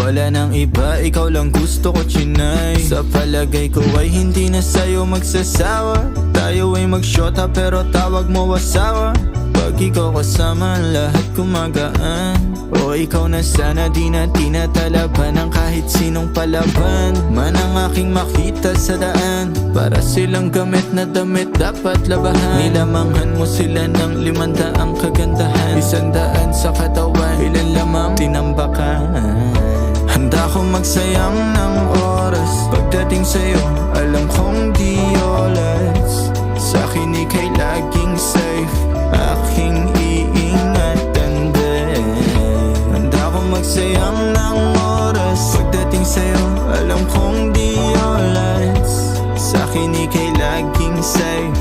Wala nang iba, ikaw lang gusto ko, chinay. Sa palagay ko ay hindi na sa'yo magsasawa. Tayo ay magsyota pero tawag mo asawa. Pag ikaw kasama, lahat kumagaan. O ikaw na sana, di na tinatalaban ng kahit sinong palaban man ang aking makita sa daan. Para silang gamit na damit dapat labahan. Nilamanghan mo sila ng 500 kagandahan. 100 sa katawan, ilan lamang tinambakan. Handa ko magsayang ng oras. Pagdating sa'yo, alam kong di oras. Sa'kin ika'y laging safe, aking iingatan din. Handa ko magsayang ng oras. Pagdating sa'yo, alam kong di oras. Sa'kin ika'y laging safe,